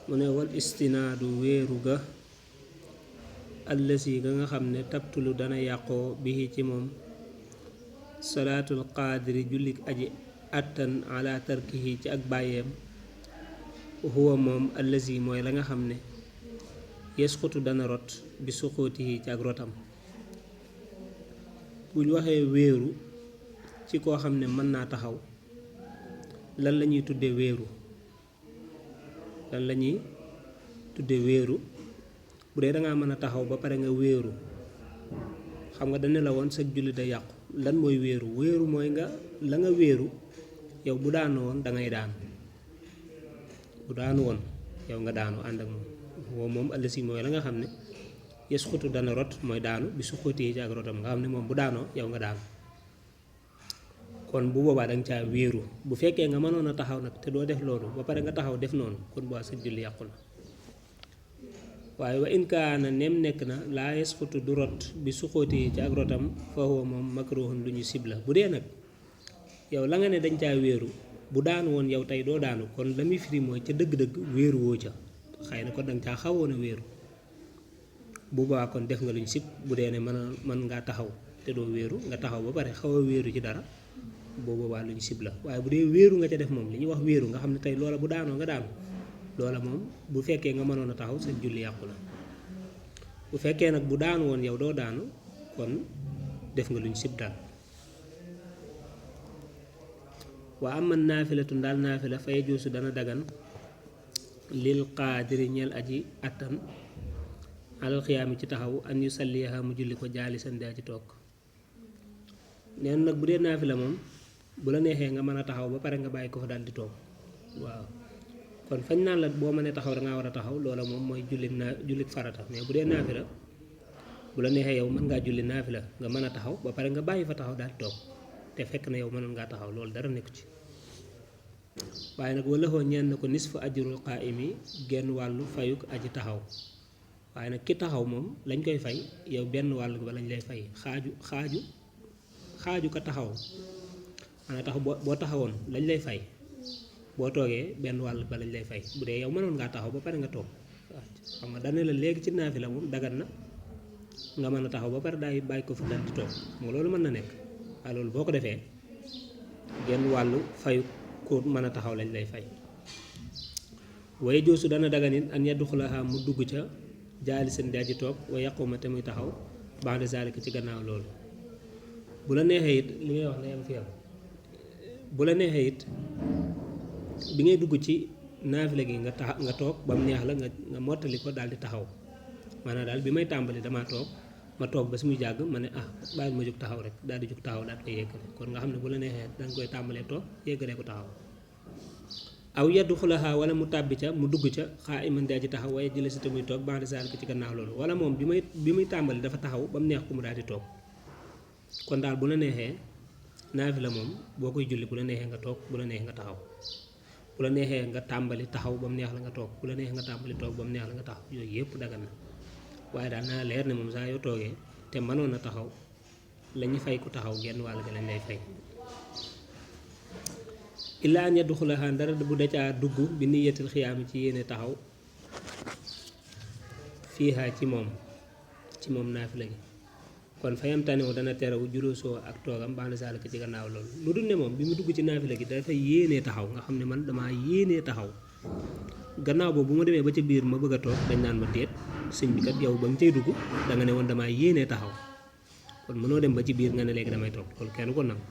mu ne wal istinaadu wéeru ga allasi ga nga xam ne tabtulu dana yàqoo bihi ci moom salaatul qaadiri jullik aji attan ala tarkihi ci ak bàyyeem huwa moom allasi mooy la nga xam ne yesqutu dana rot bi suqutihi ci ak rotam. buñ waxee wéeru ci koo xam ne mën naa taxaw lan la ñuy tudde wéeru bu dee dangaa mën a taxaw ba pare nga wéeru xam nga dane la woon sa julli da yàqu. lan mooy wéeru mooy nga la nga wéeru yow bu daanu woon dangay daanu bu daanu woon yow nga daanu ànd ak moom woo moom allasi mooy la nga xam ne yesqutu dana rot mooy daanu bi suqutihi ci ak rotam nga xam ne moom bu daanoo yow nga daanu. kon bu boobaa danga caa wéeru. bu fekkee nga mënoon a taxaw nag te doo def loolu ba pare nga taxaw def noonu kon boo sa julli yàqu na. waaye wa in kaana nem nekk na laa yasqutu du rot bi suqutihi ci ak rotam fa huwa moom makruhun lu ñu sibla. bu dee nag yow la nga ne dañ caa wéeru bu daanu woon yow tey doo daanu kon la muy firi mooy ca dëgg-dëgg wéeru woo ca xëy na kon danga caa xawoon a wéeru. bu boobaa kon def nga luñ sib. bu dee ne mën ngaa taxaw te doo wéeru nga taxaw ba pare xaw a wéeru ci dara boo boobaa luñ sib la. waaye bu dee wéeru nga ca def moom li ñuy wax wéeru nga xam ne tey loola bu daanoo nga daanu loola moom bu fekkee nga mënoon a taxaw sa julli yàqu la. bu fekkee nag bu daanu woon yow doo daanu kon def nga luñ sib daal. waa am man naafilatu ndaal naafila fa yajuusu dana dagan lil qaadiri ñeel aji attan alal xiyaami ci taxaw an yu salliha mu julli ko jaalisan daa ci toog. neen nag bu dee naafila moom bu la neexee nga mën a taxaw ba pare nga bàyyi ko fa daal di toog. waaw kon fañ naan la boo mënee taxaw dangaa war a taxaw loola moom mooy jullit farata. mais bu dee naafila bu la neexee yow mën ngaa julli naafila nga mën a taxaw ba pare nga bàyyi fa taxaw daal di toog te fekk na yow mënoon ngaa taxaw loolu dara nekku ci. waaye nag wala xoo ñeen na ko nisfu ajrul qaa'imi genn wàllu fayuk aji taxaw. waaye nag ki taxaw moom lañ koy fay yow benn wàll ba lañ lay fay xaaju ka taxaw maanaam taxaw boo taxawoon lañ lay fay boo toogee benn wàll ba lañ lay fay bu dee yow mënoon ngaa taxaw ba pare nga toog. waaw xam nga dane la léegi ci naafila moom dagan na nga mën a taxaw ba pare daay bàyyi ko fi dal di toog moo loolu mën na nekk. waaye loolu boo ko defee genn wàllu fayu ko mën a taxaw lañ lay fay. waaye joosu dana dagan it an yadxulaha mu dugg ca jaalisan daa ji toog wa yaquma te muy taxaw ba'da zalika ci gannaaw loolu. bu la neexee it li ngay wax na yam fi am bu la neexee it bi ngay dugg ci naafila gi nga toog ba mu neex la nga mottali ko daal di taxaw maanaam daal bi may tàmbali damaa toog ma toog ba su muy jàgg ma ne bàyyil ma jóg taxaw rek daal di jóg taxaw daal koy yeggale. kon nga xam ne bu la neexee danga koy tàmbalee toog yeggalee ko taxaw. aw yadxulaha wala mu tàbbi ca mu dugg ca qaa'iman daa ji taxaw waaye jële si te muy toog ba'da zaalika ci gannaaw loolu. wala moom bi muy tàmbali dafa taxaw ba mu neex ko mu daal di toog. kon daal bu la neexee naafila moom boo koy julli bu la neexee nga toog bu la neexee nga taxaw. bu la neexee nga tàmbali taxaw ba mu neex la nga toog bu la neexee nga tàmbali toog ba mu neex la nga taxaw yooyu yëpp dagan na. waaye daal naa leer ne moom saa yoo toogee te mënoon a taxaw la ñu fay ku taxaw genn wàll ga lañ lay fay. illaa an yadxulaha dara bu dacaa dugg bi niyatil xiyaami ci yéene taxaw fiiha ci moom naafila gi. kon fayam tanewu dana terewu juróosoo ak toogam ba'da zaalika ci gannaaw loolu. lu dul ne moom bi mu dugg ci naafila gi dafa yéenee taxaw nga xam ne man damaa yéenee taxaw gannaaw boobu bu ma demee ba ca biir ma bëgg a toog dañ naan ma déet sëñ bi kat yow ba nga cay dugg da nga ne woon damaa yéenee taxaw kon mënoo dem ba ci biir nga ne léegi damay toog loolu kenn ko nangu.